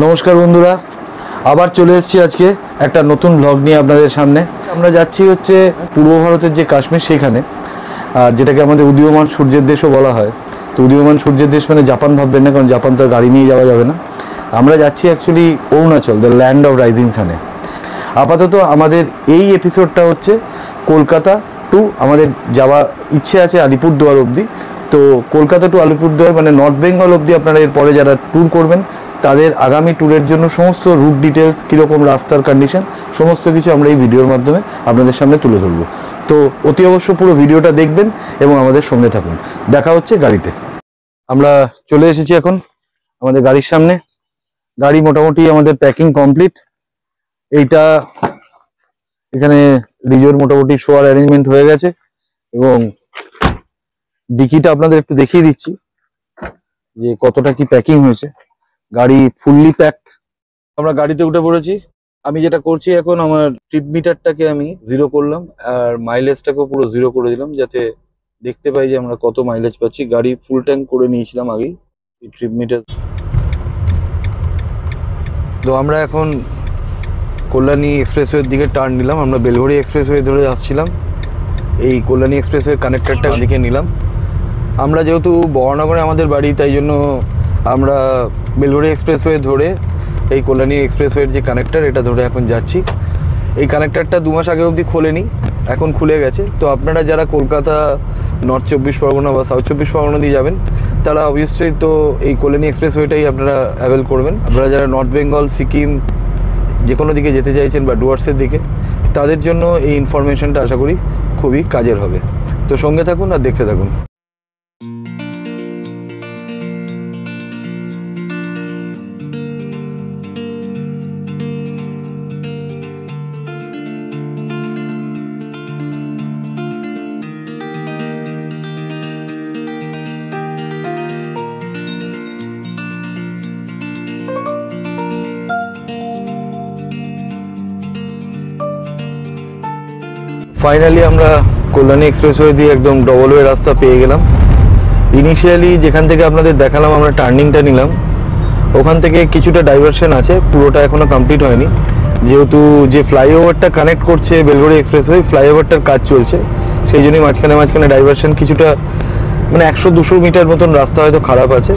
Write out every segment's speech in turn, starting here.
নমস্কার বন্ধুরা, আবার চলে এসেছি আজকে একটা নতুন ব্লগ নিয়ে আপনাদের সামনে। আমরা যাচ্ছি হচ্ছে পূর্ব ভারতের যে কাশ্মীর সেখানে, আর যেটাকে আমাদের উদীয়মান সূর্যের দেশও বলা হয়। তো উদীয়মান সূর্যের দেশ মানে জাপান ভাববেন না, কারণ জাপান তো গাড়ি নিয়ে যাওয়া যাবে না। আমরা যাচ্ছি actually Arunachal, the land of rising সানে। আপাতত আমাদের এই এপিসোডটা হচ্ছে কলকাতা টু, আমাদের যাওয়া ইচ্ছে আছে আলিপুরদুয়ার অবধি। তো কলকাতা টু আলিপুরদুয়ার মানে নর্থ বেঙ্গল অবধি আপনারা এরপরে যারা ট্যুর করবেন তাদের আগামী ট্যুরের জন্য সমস্ত রুট ডিটেলস, কীরকম রাস্তার কন্ডিশন, সমস্ত কিছু আমরা এই ভিডিওর মাধ্যমে আপনাদের সামনে তুলে ধরবো। তো অতি অবশ্য পুরো ভিডিওটা দেখবেন এবং আমাদের সঙ্গে থাকুন। দেখা হচ্ছে গাড়িতে। আমরা চলে এসেছি এখন আমাদের গাড়ির সামনে। গাড়ি মোটামুটি আমাদের প্যাকিং কমপ্লিট। এইটা এখানে রিজোর মোটামুটি শোয়ার অ্যারেঞ্জমেন্ট হয়ে গেছে এবং ডিকিটা আপনাদের একটু দেখিয়ে দিচ্ছি যে কতটা কি প্যাকিং হয়েছে। গাড়ি ফুললি প্যাকড। আমরা গাড়িতে উঠে পড়েছি। আমি যেটা করছি এখন, আমার ট্রিপ মিটারটাকে আমি 0 করলাম আর মাইলেজটাকেও পুরো 0 করে দিলাম, যাতে দেখতে পাই যে আমরা কত মাইলেজ পাচ্ছি। গাড়ি ফুল ট্যাঙ্ক করে নিয়েছিলাম আগেই এই ট্রিপ মিটার। তো আমরা এখন কল্যাণী এক্সপ্রেসওয়ের দিকে টার্ন নিলাম। আমরা বেলঘড়ি এক্সপ্রেসওয়ে ধরে আসছিলাম, এই কল্যাণী এক্সপ্রেসওয়ের কানেক্টরটা দিকে নিলাম। আমরা যেহেতু বহরনগরে আমাদের বাড়ি, তাই জন্য আমরা বেলঘড়ি এক্সপ্রেসওয়ে ধরে এই কল্যাণী এক্সপ্রেসওয়ের যে কানেক্টর, এটা ধরে এখন যাচ্ছি। এই কানেক্টরটা 2 মাস আগে অবধি খোলেনি, এখন খুলে গেছে। তো আপনারা যারা কলকাতা, নর্থ 24 পরগনা বা সাউথ 24 পরগনা দিয়ে যাবেন, তারা অবভিয়াসলি তো এই কল্যাণী এক্সপ্রেসওয়েটাই আপনারা অ্যাভেল করবেন। আপনারা যারা নর্থ বেঙ্গল, সিকিম যে কোনো দিকে যেতে চাইছেন বা ডুয়ার্সের দিকে, তাদের জন্য এই ইনফরমেশনটা আশা করি খুবই কাজের হবে। তো সঙ্গে থাকুন আর দেখতে থাকুন। ফাইনালি আমরা কল্যাণী এক্সপ্রেসওয়ে দিয়ে একদম ডবল ওয়ে রাস্তা পেয়ে গেলাম। ইনিশিয়ালি যেখান থেকে আপনাদের দেখালাম আমরা টার্নিংটা নিলাম, ওখান থেকে কিছুটা ডাইভারশন আছে, পুরোটা এখনো কমপ্লিট হয়নি। যেহেতু যে ফ্লাইওভারটা কানেক্ট করছে বেলঘড়ি এক্সপ্রেসওয়ে, ফ্লাইওভারটার কাজ চলছে, সেই জন্যই মাঝখানে ডাইভারশন কিছুটা, মানে 100-200 মিটার মতন রাস্তা হয়তো খারাপ আছে।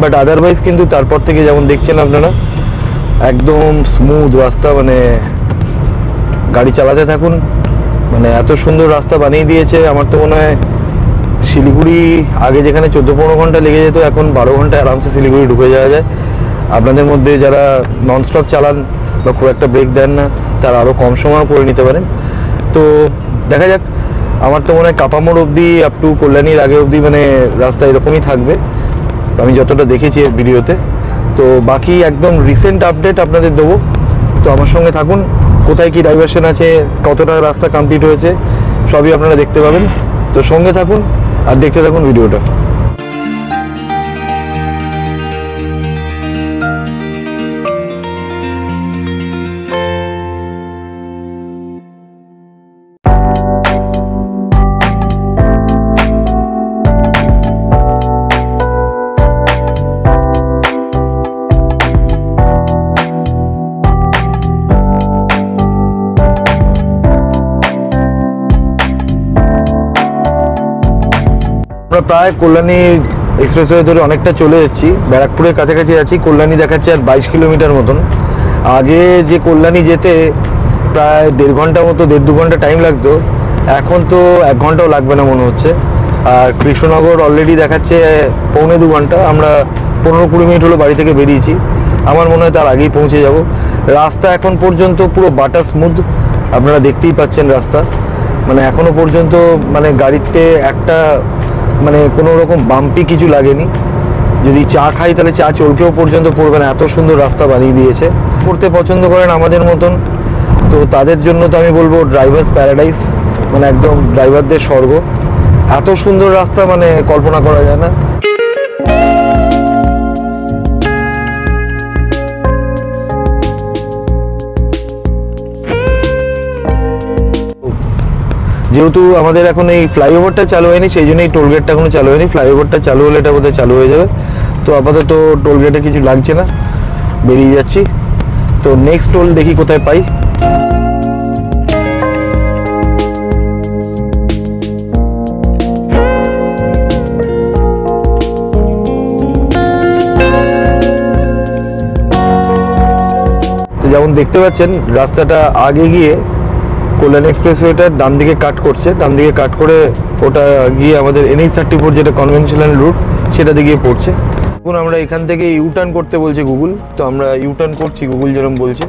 বাট আদারওয়াইজ কিন্তু তারপর থেকে যেমন দেখছেন আপনারা একদম স্মুথ রাস্তা, মানে গাড়ি চালাতে থাকুন। মানে এত সুন্দর রাস্তা বানিয়ে দিয়েছে, আমার তো মনে হয় শিলিগুড়ি আগে যেখানে 14-15 ঘন্টা লেগে যেত, এখন 12 ঘন্টায় আরামসে শিলিগুড়ি ঢুকে যাওয়া যায়। আপনাদের মধ্যে যারা ননস্টপ চালান বা খুব একটা ব্রেক দেন না, তারা আরও কম সময় করে নিতে পারেন। তো দেখা যাক, আমার তো মনে হয় কাপামোড় অবধি আপ টু কল্যাণীর আগে অবধি মানে রাস্তা এরকমই থাকবে, আমি যতটা দেখেছি এই ভিডিওতে। তো বাকি একদম রিসেন্ট আপডেট আপনাদের দেবো। তো আমার সঙ্গে থাকুন, কোথায় কি ডাইভারশন আছে, কতটা রাস্তা কমপ্লিট হয়েছে, সবই আপনারা দেখতে পাবেন। তো সঙ্গে থাকুন আর দেখতে থাকুন ভিডিওটা। আমরা প্রায় কল্যাণী এক্সপ্রেসওয়ে ধরে অনেকটা চলে এসেছি, ব্যারাকপুরের কাছাকাছি আছি। কল্যাণী দেখাচ্ছে আর 22 কিলোমিটার মতন। আগে যে কল্যাণী যেতে প্রায় 1.5 ঘন্টা মতো, 1.5-2 ঘন্টা টাইম লাগতো, এখন তো 1 ঘন্টাও লাগবে না মনে হচ্ছে। আর কৃষ্ণনগর অলরেডি দেখাচ্ছে 1.25-2 ঘন্টা। আমরা 15-20 মিনিট হলো বাড়ি থেকে বেরিয়েছি, আমার মনে হয় তার আগেই পৌঁছে যাব। রাস্তা এখন পর্যন্ত পুরো বাটার স্মুথ, আপনারা দেখতেই পাচ্ছেন রাস্তা, মানে এখনো পর্যন্ত মানে গাড়িতে একটা মানে কোনো রকম বাম্পি কিছু লাগেনি। যদি চা খাই তাহলে চা চলকেও পর্যন্ত পড়বে না, এত সুন্দর রাস্তা বানিয়ে দিয়েছে। পড়তে পছন্দ করেন আমাদের মতন, তো তাদের জন্য তো আমি বলবো ড্রাইভার্স প্যারাডাইস, মানে একদম ড্রাইভারদের স্বর্গ। এত সুন্দর রাস্তা মানে কল্পনা করা যায় না। যেহেতু আমাদের এখন এই ফ্লাইওভারটা চালু হয়নি, সেই জন্য এই টোলগেটটা এখনো চালু হয়নি। ফ্লাইওভারটা চালু হলে এটা বোধহয় চালু হয়ে যাবে। তো আপাতত টোলগেটে কিছু লাগছে না। বেরিয়ে যাচ্ছি। তো নেক্সট টোল দেখি কোথায় পাই। যেমন দেখতে পাচ্ছেন রাস্তাটা আগে গিয়ে কল্যাণী এক্সপ্রেসওয়েটার ডান দিকে কাট করছে, ডান দিকে কাট করে ওটা গিয়ে আমাদের NH-34 যেটা কনভেনশনাল রুট সেটাতে গিয়ে পড়ছে। এখন আমরা এখান থেকে ইউটার্ন করতে বলছে গুগল, তো আমরা ইউটার্ন করছি গুগল যেরকম বলছে।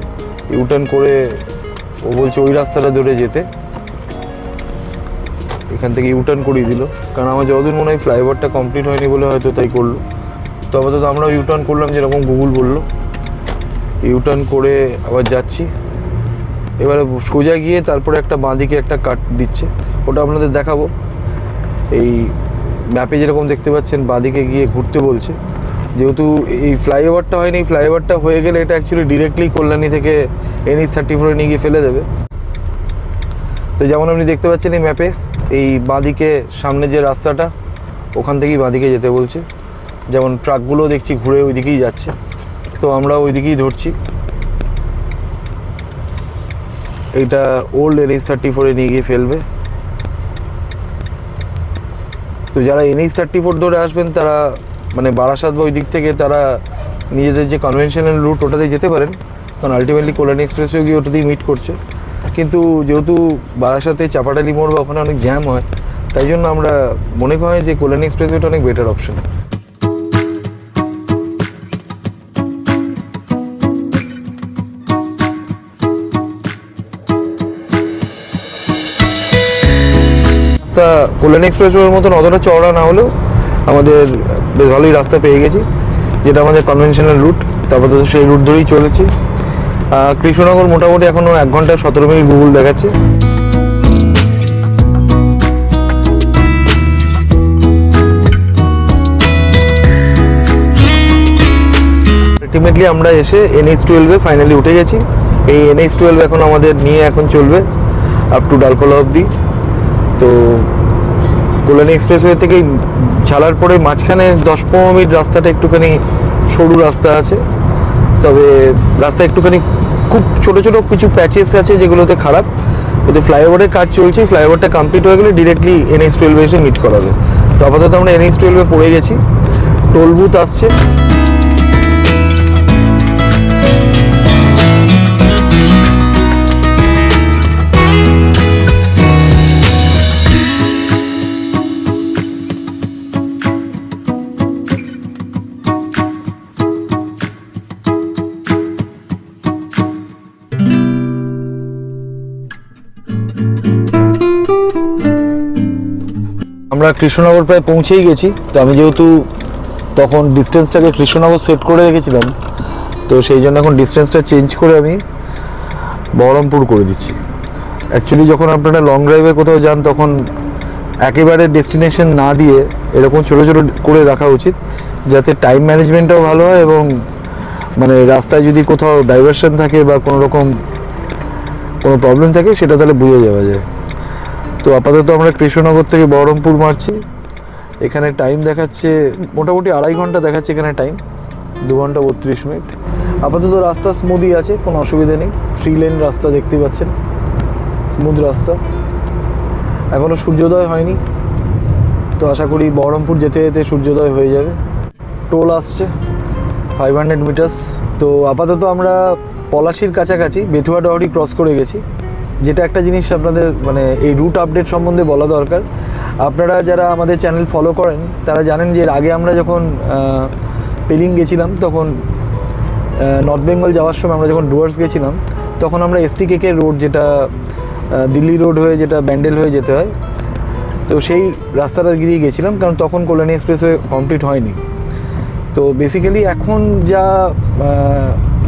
ইউটার্ন করে ও বলছে ওই রাস্তাটা ধরে যেতে, এখান থেকে ইউটার্ন করিয়ে দিল, কারণ আমার যতদূর মনে হয় ফ্লাইওভারটা কমপ্লিট হয়নি বলে হয়তো তাই করলো। তো আপাতত আমরাও ইউটার্ন করলাম যেরকম গুগল বললো। ইউটার্ন করে আবার যাচ্ছি, এবারে সোজা গিয়ে তারপরে একটা বাঁদিকে একটা কাট দিচ্ছে, ওটা আপনাদের দেখাবো। এই ম্যাপে যেরকম দেখতে পাচ্ছেন বাঁদিকে গিয়ে ঘুরতে বলছে, যেহেতু এই ফ্লাইওভারটা হয়নি, এই ফ্লাইওভারটা হয়ে গেলে এটা অ্যাকচুয়ালি ডিরেক্টলি কল্যাণী থেকে NH-34 নিয়ে গিয়ে ফেলে দেবে। তো যেমন আপনি দেখতে পাচ্ছেন এই ম্যাপে এই বাঁদিকে সামনে যে রাস্তাটা ওখান থেকেই বাঁদিকে যেতে বলছে, যেমন ট্রাকগুলো দেখছি ঘুরে ওই দিকেই যাচ্ছে, তো আমরা ওই দিকেই ধরছি। এইটা ওল্ড NH-34 নিয়ে গিয়ে ফেলবে। তো যারা NH-34 ধরে আসবেন তারা মানে বারাসাত বা ওই দিক থেকে তারা নিজেদের যে কনভেনশনাল রুট ওটাতেই যেতে পারেন, কারণ আলটিমেটলি কল্যাণী এক্সপ্রেসওয়ে গিয়ে ওটাতেই মিট করছে। কিন্তু যেহেতু বারাসাতে চাপাটালি মোড় বা ওখানে অনেক জ্যাম হয়, তাই জন্য আমরা মনে করি যে কল্যাণী এক্সপ্রেসওয়েটা অনেক বেটার অপশন। রাস্তা কল্যাণী এক্সপ্রেসওয়ের মতন অতটা চওড়া না হলেও আমাদের বেশ ভালোই রাস্তা পেয়ে গেছি, যেটা আমাদের কনভেনশনাল রুট। তারপর তো সেই রুট ধরেই চলেছি। কৃষ্ণনগর মোটামুটি এখনও 1 ঘন্টা 17 মিনিট গুগল দেখাচ্ছে। আলটিমেটলি আমরা এসে NH-12 ফাইনালি উঠে গেছি। এই NH-12 এখন আমাদের নিয়ে এখন চলবে আপ টু ডালখোলা অবধি। তো কল্যাণী এক্সপ্রেসওয়ে থেকে ছাড়ার পরে মাঝখানে 10-15 মিনিট রাস্তাটা একটুখানি সরু রাস্তা আছে, তবে রাস্তা একটুখানি খুব ছোট ছোট কিছু প্যাচেস আছে যেগুলোতে খারাপ। ওতে ফ্লাইওভারের কাজ চলছে, ফ্লাইওভারটা কমপ্লিট হয়ে গেলে ডিরেক্টলি NH-12 এসে মিট করাবে। তো আপাতত আমরা NH-12 পড়ে গেছি, টোল বুথ আসছে। আমরা কৃষ্ণনগর প্রায় পৌঁছেই গেছি। তো আমি যেহেতু তখন ডিস্টেন্সটাকে কৃষ্ণনগর সেট করে রেখেছিলাম, তো সেই জন্য এখন ডিস্টেন্সটা চেঞ্জ করে আমি বহরমপুর করে দিচ্ছি। অ্যাকচুয়ালি যখন আপনারা লং ড্রাইভে কোথাও যান তখন একেবারে ডেস্টিনেশন না দিয়ে এরকম ছোটো ছোটো করে রাখা উচিত, যাতে টাইম ম্যানেজমেন্টটাও ভালো হয় এবং মানে রাস্তায় যদি কোথাও ডাইভারশন থাকে বা কোনো রকম কোনো প্রবলেম থাকে সেটা তাহলে বুঝে যাওয়া যায়। তো আপাতত আমরা কৃষ্ণনগর থেকে বহরমপুর মারছি। এখানে টাইম দেখাচ্ছে মোটামুটি 2.5 ঘন্টা দেখাচ্ছে এখানে টাইম, 2 ঘন্টা 32 মিনিট। আপাতত রাস্তা স্মুথই আছে, কোনো অসুবিধা নেই। 3 লেন রাস্তা দেখতে পাচ্ছেন, স্মুথ রাস্তা। এখনও সূর্যোদয় হয়নি, তো আশা করি বহরমপুর যেতে যেতে সূর্যোদয় হয়ে যাবে। টোল আসছে 500 মিটার্স। তো আপাতত আমরা পলাশির কাছাকাছি বেথুয়া ডহরি ক্রস করে গেছি। যেটা একটা জিনিস আপনাদের মানে এই রুট আপডেট সম্বন্ধে বলা দরকার। আপনারা যারা আমাদের চ্যানেল ফলো করেন তারা জানেন যে এর আগে আমরা যখন পেলিং গেছিলাম তখন নর্থ বেঙ্গল যাওয়ার সময় আমরা যখন ডুয়ার্স গেছিলাম তখন আমরা STKK রোড, যেটা দিল্লি রোড হয়ে যেটা ব্যান্ডেল হয়ে যেতে হয়, তো সেই রাস্তাটা গিয়ে গেছিলাম, কারণ তখন কল্যাণী এক্সপ্রেসওয়ে কমপ্লিট হয়নি। তো বেসিক্যালি এখন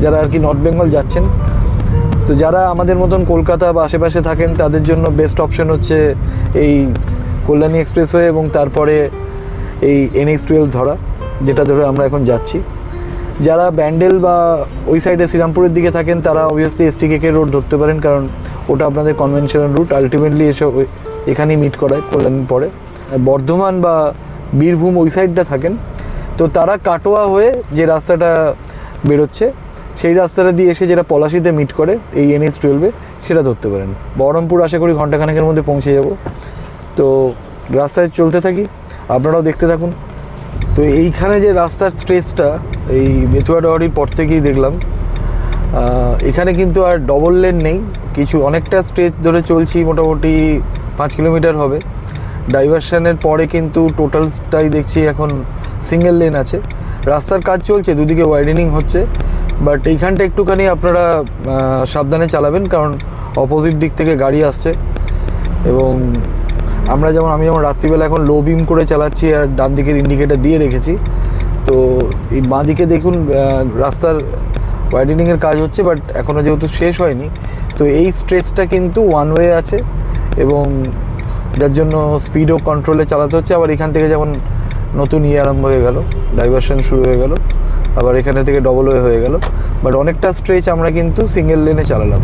যারা আর কি নর্থ বেঙ্গল যাচ্ছেন, তো যারা আমাদের মতন কলকাতা বা আশেপাশে থাকেন তাদের জন্য বেস্ট অপশন হচ্ছে এই কল্যাণী এক্সপ্রেসওয়ে এবং তারপরে এই NH-12 ধরা, যেটা ধরে আমরা এখন যাচ্ছি। যারা ব্যান্ডেল বা ওই সাইডে শ্রীরামপুরের দিকে থাকেন তারা অবভিয়াসলি STKK রোড ধরতে পারেন, কারণ ওটা আপনাদের কনভেনশনাল রুট, আলটিমেটলি এসে এখানেই মিট করায় কল্যাণীর পরে। বর্ধমান বা বীরভূম ওই সাইডটা থাকেন তো তারা কাটোয়া হয়ে যে রাস্তাটা বেরোচ্ছে সেই রাস্তাটা দিয়ে এসে যেটা পলাশিতে মিট করে এই NH-12 সেটা ধরতে পারেন। বহরমপুর আশা করি ঘন্টাখানেকের মধ্যে পৌঁছে যাব। তো রাস্তায় চলতে থাকি, আপনারাও দেখতে থাকুন। তো এইখানে যে রাস্তার স্ট্রেচটা এই বেতুয়া ডহরির পর থেকেই দেখলাম, এখানে কিন্তু আর ডবল লেন নেই, কিছু অনেকটা স্ট্রেচ ধরে চলছি, মোটামুটি 5 কিলোমিটার হবে। ডাইভারশনের পরে কিন্তু টোটালটাই দেখছি এখন সিঙ্গেল লেন আছে। রাস্তার কাজ চলছে, দুদিকে ওয়াইডেনিং হচ্ছে, বাট এইখানটা একটুখানি আপনারা সাবধানে চালাবেন, কারণ অপোজিট দিক থেকে গাড়ি আসছে। এবং আমি যেমন রাত্রিবেলা এখন লো বিম করে চালাচ্ছি আর ডান দিকের ইন্ডিকেটার দিয়ে রেখেছি। তো এই বাঁ দিকে দেখুন রাস্তার ওয়াইডেনিংয়ের কাজ হচ্ছে, বাট এখনও যেহেতু শেষ হয়নি, তো এই স্ট্রেচটা কিন্তু ওয়ান ওয়ে আছে এবং যার জন্য স্পিডও কন্ট্রোলে চালাতে হচ্ছে। আবার এখান থেকে যেমন নতুন আরম্ভ হয়ে গেল, ডাইভারশন শুরু হয়ে গেল, আবার এখানে থেকে ডবল ওয়ে হয়ে গেল, বাট অনেকটা স্ট্রেচ আমরা কিন্তু সিঙ্গেল লেনে চালালাম।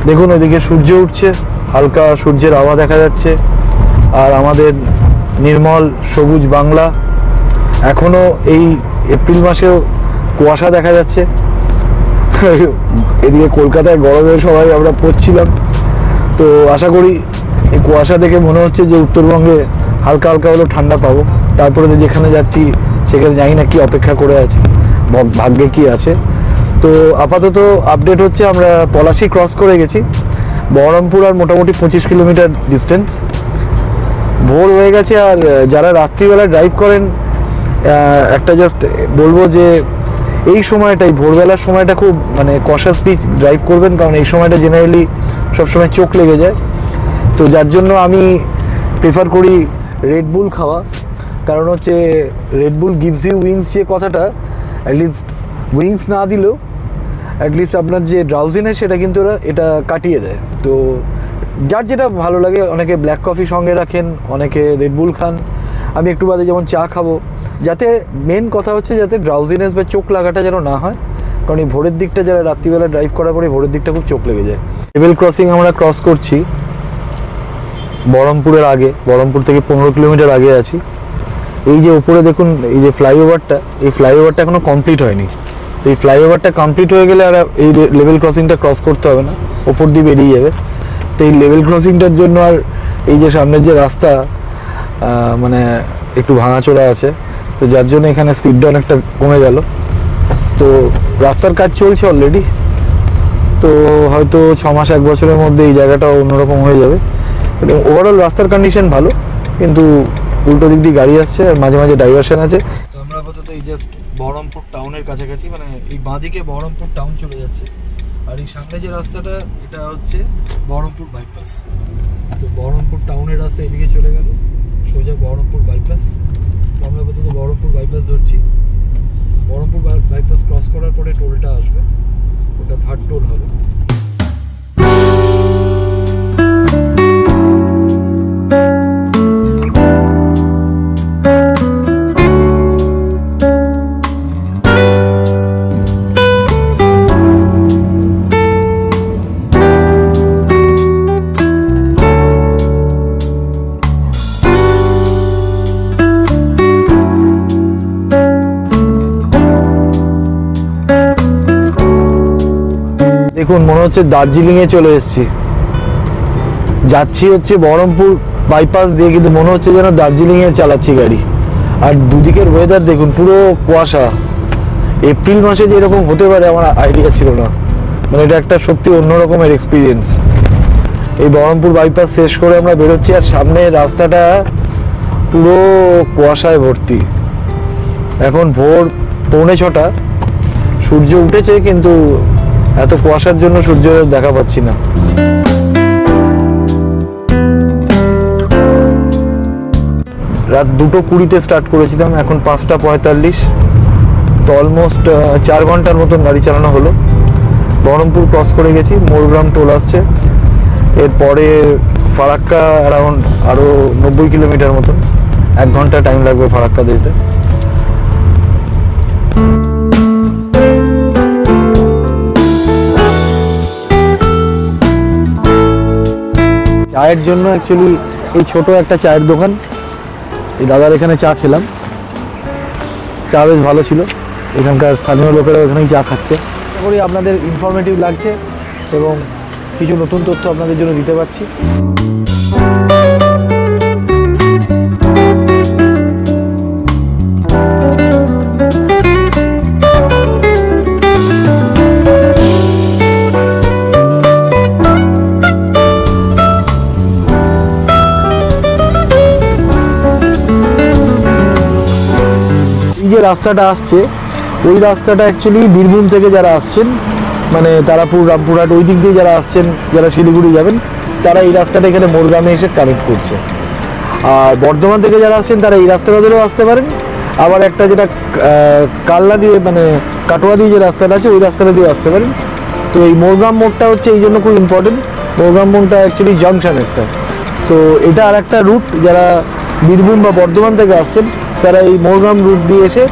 দেখুন ওইদিকে সূর্য উঠছে, হালকা সূর্যের আভা দেখা যাচ্ছে, আর আমাদের নির্মল সবুজ বাংলা। এখনো এই এপ্রিল মাসেও কুয়াশা দেখা যাচ্ছে। এদিকে কলকাতায় গরমে সবাই আমরা পড়ছিলাম। তো আশা করি এই কুয়াশা দেখে মনে হচ্ছে যে উত্তরবঙ্গে হালকা হালকা হলেও ঠান্ডা পাবো। তারপরে তো যেখানে যাচ্ছি সেখানে জানি না কি অপেক্ষা করে আছি, ভাগ্যে কি আছে। তো আপাতত আপডেট হচ্ছে আমরা পলাশি ক্রস করে গেছি, বহরমপুর আর মোটামুটি 25 কিলোমিটার ডিস্টেন্স। ভোর হয়ে গেছে, আর যারা রাত্রিবেলা ড্রাইভ করেন একটা জাস্ট বলবো যে এই সময়টাই, ভোরবেলার সময়টা খুব মানে কশাসলি ড্রাইভ করবেন, কারণ এই সময়টা জেনারেলি সবসময় চোখ লেগে যায়। তো যার জন্য আমি প্রেফার করি রেডবুল খাওয়া, কারণ হচ্ছে রেডবুল গিভস ইউ উইংস, যে কথাটা অ্যাটলিস্ট উইংস না দিলেও অ্যাটলিস্ট আপনার যে ড্রাউজিনেস সেটা কিন্তু এটা কাটিয়ে দেয়। তো যার যেটা ভালো লাগে, অনেকে ব্ল্যাক কফি সঙ্গে রাখেন, অনেকে রেডবুল খান, আমি একটু বাদে যেমন চা খাবো, যাতে মেন কথা হচ্ছে যাতে ড্রাউজিনেস বা চোখ লাগাটা যেন না হয়, কারণ এই ভোরের দিকটা যারা রাত্রিবেলা ড্রাইভ করার পরে ভোরের দিকটা খুব চোখ লেগে যায়। লেভেল ক্রসিং আমরা ক্রস করছি বহরমপুরের আগে, বহরমপুর থেকে 15 কিলোমিটার আগে আছি। এই যে উপরে দেখুন এই যে ফ্লাইওভারটা, এই ফ্লাইওভারটা এখনও কমপ্লিট হয়নি। তো এই ফ্লাইওভারটা কমপ্লিট হয়ে গেলে আর এই লেভেল ক্রসিংটা ক্রস করতে হবে না, ওপর দিয়ে বেরিয়ে যাবে। তো এই লেভেল ক্রসিংটার জন্য আর এই যে সামনের যে রাস্তা মানে একটু ভাঙাচোরা আছে, তো যার জন্য এখানে স্পিডটা অনেকটা কমে গেল। তো রাস্তার কাজ চলছে অলরেডি, তো হয়তো 6 মাস 1 বছরের মধ্যে এই জায়গাটা অন্যরকম হয়ে যাবে। ওভারঅল রাস্তার কন্ডিশন ভালো, কিন্তু উল্টো দিক দিয়ে গাড়ি আসছে আর মাঝে মাঝে ডাইভারশন আছে। তো আমরা আপাতত এই জাস্ট বহরমপুর টাউনের কাছাকাছি, মানে এই বাঁদিকে বহরমপুর টাউন চলে যাচ্ছে, আর এই সামনে যে রাস্তাটা এটা হচ্ছে বহরমপুর বাইপাস। তো বহরমপুর টাউনের রাস্তা এদিকে চলে গেল সোজা বহরমপুর বাইপাস। তো আমরা আপাতত বহরমপুর বাইপাস ধরছি। বহরমপুর বাইপাস ক্রস করার পরে টোলটা আসবে, ওটা 3rd টোল হবে। দেখুন মনে হচ্ছে দার্জিলিংয়ে চলে এসেছি, যাচ্ছি হচ্ছে বহরমপুর বাইপাস দিয়ে, কিন্তু মনে হচ্ছে যেন দার্জিলিংয়ে চালাচ্ছি গাড়ি। আর দুদিকের ওয়েদার দেখুন, পুরো কুয়াশা। এপ্রিল মাসে যে এরকম হতে পারে আমার আইডিয়া ছিল না, মানে এটা একটা সত্যি অন্যরকমের এক্সপিরিয়েন্স। এই বহরমপুর বাইপাস শেষ করে আমরা বেরোচ্ছি, আর সামনে রাস্তাটা পুরো কুয়াশায় ভর্তি। এখন ভোর 5:45, সূর্য উঠেছে কিন্তু এত কুয়াশার জন্য সূর্য দেখা পাচ্ছি না। রাত 2:20 স্টার্ট করেছিলাম, এখন 5:45, তো অলমোস্ট 4 ঘন্টার মতন গাড়ি চালানো হলো। বহরমপুর ক্রস করে গেছি, মোরগ্রাম টোল আসছে, এরপরে ফারাক্কা অ্যারাউন্ড আরও 90 কিলোমিটার মতন, 1 ঘন্টা টাইম লাগবে ফারাক্কা যেতে। চায়ের জন্য অ্যাকচুয়ালি এই ছোট একটা চায়ের দোকান, এই দাদার এখানে চা খেলাম, চা বেশ ভালো ছিল। এখানকার স্থানীয় লোকেরা এখানেই চা খাচ্ছে। আশা করি আপনাদের ইনফরমেটিভ লাগছে এবং কিছু নতুন তথ্য আপনাদের জন্য দিতে পারছি। এই যে রাস্তাটা আসছে, ওই রাস্তাটা অ্যাকচুয়ালি বীরভূম থেকে যারা আসছেন, মানে তারাপুর, রামপুরহাট ওই দিক দিয়ে যারা আসছেন, যারা শিলিগুড়ি যাবেন, তারা এই রাস্তাটা এখানে মোরগ্রামে এসে কানেক্ট করছে। আর বর্ধমান থেকে যারা আসছেন তারা এই রাস্তাটা ধরেও আসতে পারেন। আবার একটা যেটা কাল্লা দিয়ে, মানে কাটোয়া দিয়ে যে রাস্তাটা আছে, ওই রাস্তাটা দিয়েও আসতে পারেন। তো এই মোরগ্রাম মোড়টা হচ্ছে এই জন্য খুব ইম্পর্টেন্ট। মোরগ্রাম মোড়টা অ্যাকচুয়ালি জাংশন একটা, তো এটা আর একটা রুট। যারা বীরভূম বা বর্ধমান থেকে আসছেন তারা এই মোরগ্রাম রুট দিয়ে এসে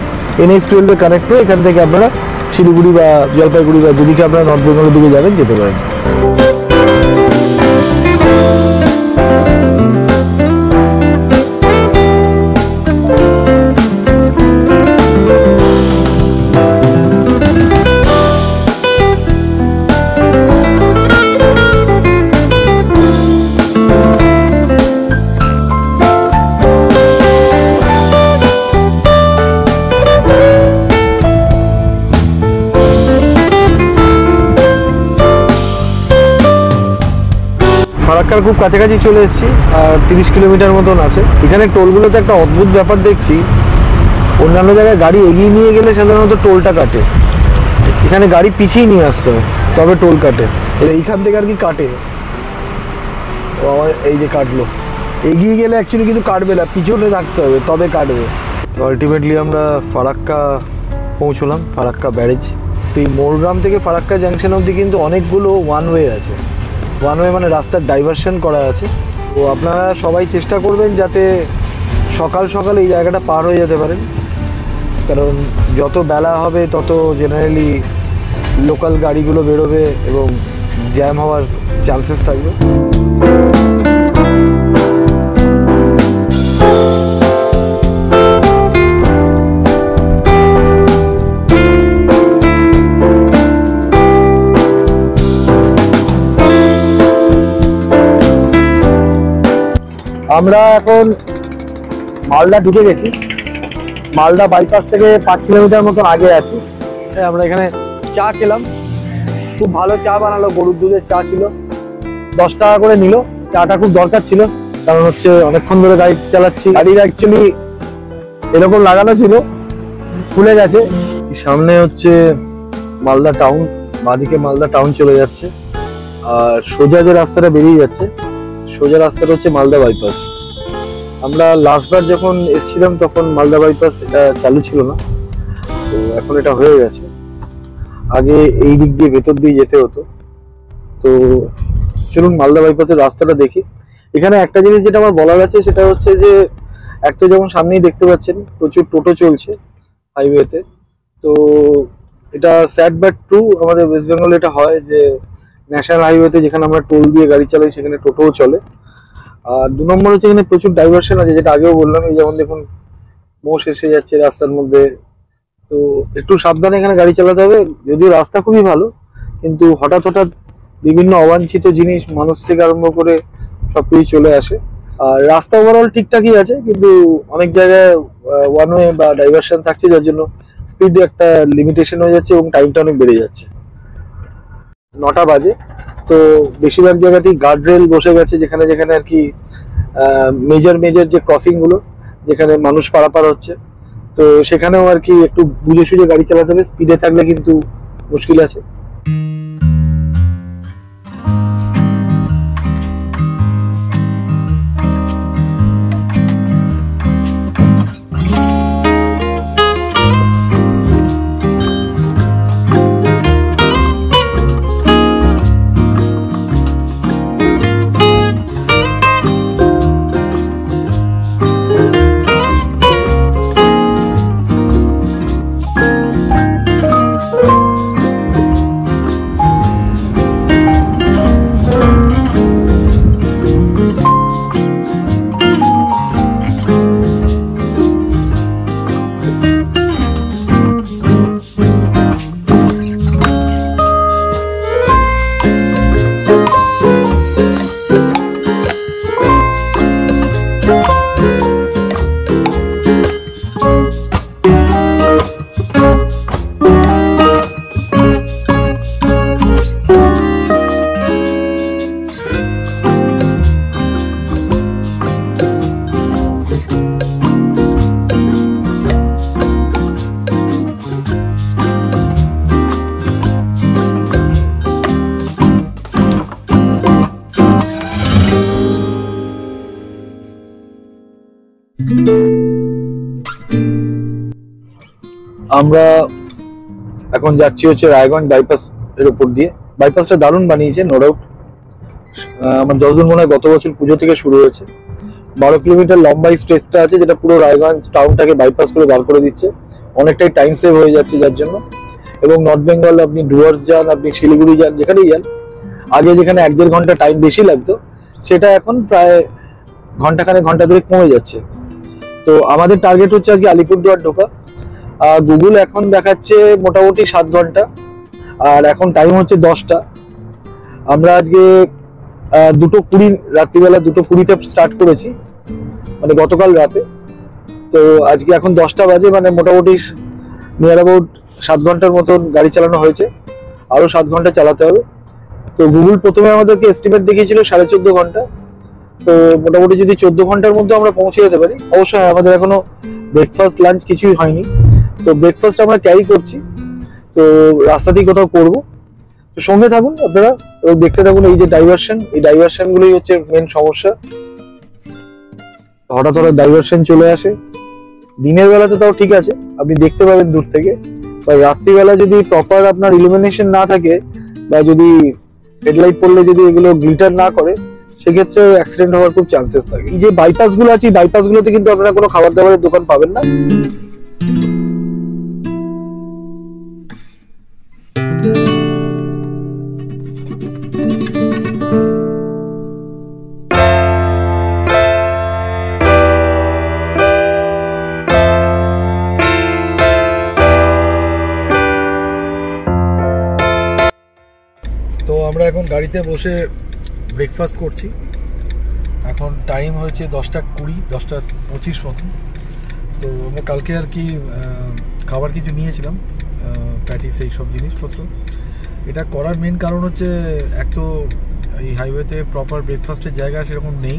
NH-12 কানেক্ট করে এখান থেকে আপনারা শিলিগুড়ি বা জলপাইগুড়ি বা যেদিকে আপনারা নর্থ বেঙ্গলের দিকে যাবেন যেতে পারেন। ফারাক্কার খুব কাছাকাছি চলে এসেছি, আর 30 কিলোমিটার মতন আছে। এখানে টোলগুলোতে একটা অদ্ভুত ব্যাপার দেখছি, অন্যান্য জায়গায় গাড়ি এগিয়ে নিয়ে গেলে সাধারণত টোলটা কাটে, এখানে গাড়ি পিছিয়ে নিয়ে আসতে হয় তবে টোল কাটে। এইখান থেকে আর কি কাটে, ও আমার এই যে কাটলো, এগিয়ে গেলে অ্যাকচুয়ালি কিন্তু কাটবে না, পিছনে থাকতে হবে তবে কাটবে। আলটিমেটলি আমরা ফারাক্কা পৌঁছলাম, ফারাক্কা ব্যারেজ। তো এই মোরগ্রাম থেকে ফারাক্কা জাংশন অবধি কিন্তু অনেকগুলো ওয়ান ওয়ে আছে। ওয়ান ওয়ে মানে রাস্তার ডাইভারশন করা আছে। তো আপনারা সবাই চেষ্টা করবেন যাতে সকাল সকাল এই জায়গাটা পার হয়ে যেতে পারেন, কারণ যত বেলা হবে তত জেনারেলি লোকাল গাড়িগুলো বেরোবে এবং জ্যাম হওয়ার চান্সেস থাকবে। আমরা এখন মালদা ঢুকে গেছি, মালদা বাইপাস থেকে 5 কিলোমিটার মতন আগে আছি। আমরা এখানে চা খেলাম, খুব ভালো চা বানালো, গরুর দুধের চা ছিল, 10 টাকা করে নিল। চাটা খুব দরকার ছিল, কারণ হচ্ছে অনেকক্ষণ ধরে গাড়ি চালাচ্ছি, গাড়ির অ্যাকচুয়ালি এরকম লাগানো ছিল, খুলে গেছে। সামনে হচ্ছে মালদা টাউন, বাঁদিকে মালদা টাউন চলে যাচ্ছে, আর সোজা যে রাস্তাটা বেরিয়ে যাচ্ছে, সোজা রাস্তাটা হচ্ছে মালদা বাইপাস। আমরা লাস্টবার যখন এসেছিলাম তখন মালদা বাইপাস এটা চালু ছিল না, তো এখন এটা হয়ে গেছে। আগে এই দিক দিয়ে ভেতর দিয়ে যেতে হতো। তো চলুন মালদা বাইপাসের রাস্তাটা দেখি। এখানে একটা জিনিস যেটা আমার বলার আছে সেটা হচ্ছে যে, এক তো যেমন সামনেই দেখতে পাচ্ছেন প্রচুর টোটো চলছে হাইওয়েতে। তো এটা স্যাড বাট ট্রু, আমাদের ওয়েস্ট বেঙ্গলে এটা হয় যে ন্যাশনাল হাইওয়েতে যেখানে আমরা টোল দিয়ে গাড়ি চালাই সেখানে টোটোও চলে। আর 2 নম্বর হচ্ছে এখানে প্রচুর ডাইভারশন আছে, যেটা আগেও বললাম। এই যেমন দেখুন মোষ এসে যাচ্ছে রাস্তার মধ্যে, তো একটু সাবধানে এখানে গাড়ি চালাতে হবে। যদিও রাস্তা খুবই ভালো, কিন্তু হঠাৎ হঠাৎ বিভিন্ন অবাঞ্ছিত জিনিস মানুষ থেকে আরম্ভ করে সবকিছু চলে আসে। আর রাস্তা ওভারঅল ঠিকঠাকই আছে, কিন্তু অনেক জায়গায় ওয়ান ওয়ে বা ডাইভারশন থাকছে, যার জন্য স্পিড একটা লিমিটেশন হয়ে যাচ্ছে এবং টাইমটা অনেক বেড়ে যাচ্ছে। 9টা বাজে, তো বেশিরভাগ জায়গাতেই গার্ডরেল বসে গেছে, যেখানে যেখানে আর কি মেজর যে ক্রসিং গুলো, যেখানে মানুষ পারাপার হচ্ছে, তো সেখানেও আর কি একটু বুঝে সুঝে গাড়ি চালাতে হবে, স্পিডে থাকলে কিন্তু মুশকিল আছে। আমরা এখন যাচ্ছি হচ্ছে রায়গঞ্জ বাইপাস এর উপর দিয়ে। বাইপাসটা দারুণ বানিয়েছে, নো ডাউট। আমার যতদূর মনে হয় গত বছর পুজো থেকে শুরু হয়েছে। 12 কিলোমিটার লম্বা স্ট্রেচটা আছে, যেটা পুরো রায়গঞ্জ টাউনটাকে বাইপাস করে বার করে দিচ্ছে। অনেকটাই টাইম সেভ হয়ে যাচ্ছে যার জন্য। এবং নর্থ বেঙ্গল আপনি ডুয়ার্স যান, আপনি শিলিগুড়ি যান, যেখানেই যান, আগে যেখানে 1-1.5 ঘন্টা টাইম বেশি লাগতো, সেটা এখন প্রায় ঘন্টা ধরে কমে যাচ্ছে। তো আমাদের টার্গেট হচ্ছে আজকে আলিপুরদুয়ার ঢোকা। গুগল এখন দেখাচ্ছে মোটামুটি 7 ঘন্টা, আর এখন টাইম হচ্ছে 10টা। আমরা আজকে 2:20 রাত্রিবেলা 2:20-তে স্টার্ট করেছি, মানে গতকাল রাতে। তো আজকে এখন 10টা বাজে, মানে মোটামুটি নিয়ার অ্যাবাউট 7 ঘন্টার মতন গাড়ি চালানো হয়েছে, আরো 7 ঘন্টা চালাতে হবে। তো গুগল প্রথমে আমাদেরকে এস্টিমেট দেখিয়েছিল 14.5 ঘন্টা। তো মোটামুটি যদি 14 ঘন্টার মধ্যে আমরা পৌঁছে যেতে পারি, অবশ্যই আমাদের এখনো ব্রেকফাস্ট লাঞ্চ কিছুই হয়নি, তো ব্রেকফাস্ট আমরা ক্যারি করছি। তো রাস্তাতেই কোথাও করবো, তো সঙ্গে থাকুন আপনারা এবং দেখতে থাকুন। এই যে ডাইভারশন, এই ডাইভারশন গুলোই হচ্ছে মেন সমস্যা। হঠাৎ ডাইভারশন চলে আসে। দিনের বেলা তো তাও ঠিক আছে, আপনি দেখতে পাবেন দূর থেকে, বা রাত্রিবেলা যদি প্রপার আপনার ইলুমিনেশন না থাকে, বা যদি হেডলাইট পড়লে যদি এগুলো গ্লিটার না করে, সেক্ষেত্রে অ্যাক্সিডেন্ট হওয়ার খুব চান্সেস থাকে। এই যে বাইপাস গুলো আছে, বাইপাস গুলোতে কিন্তু আপনারা কোনো খাবার দাবারের দোকান পাবেন না। তো আমরা এখন গাড়িতে বসে ব্রেকফাস্ট করছি। এখন টাইম হয়েছে 10:20, 10:25 মতন। তো আমরা কালকে আর কি খাবার কিছু নিয়েছিলাম, প্যাটিস, এই সব জিনিসপত্র। এটা করার মেন কারণ হচ্ছে, এক তো এই হাইওয়েতে প্রপার ব্রেকফাস্টের জায়গা সেরকম নেই,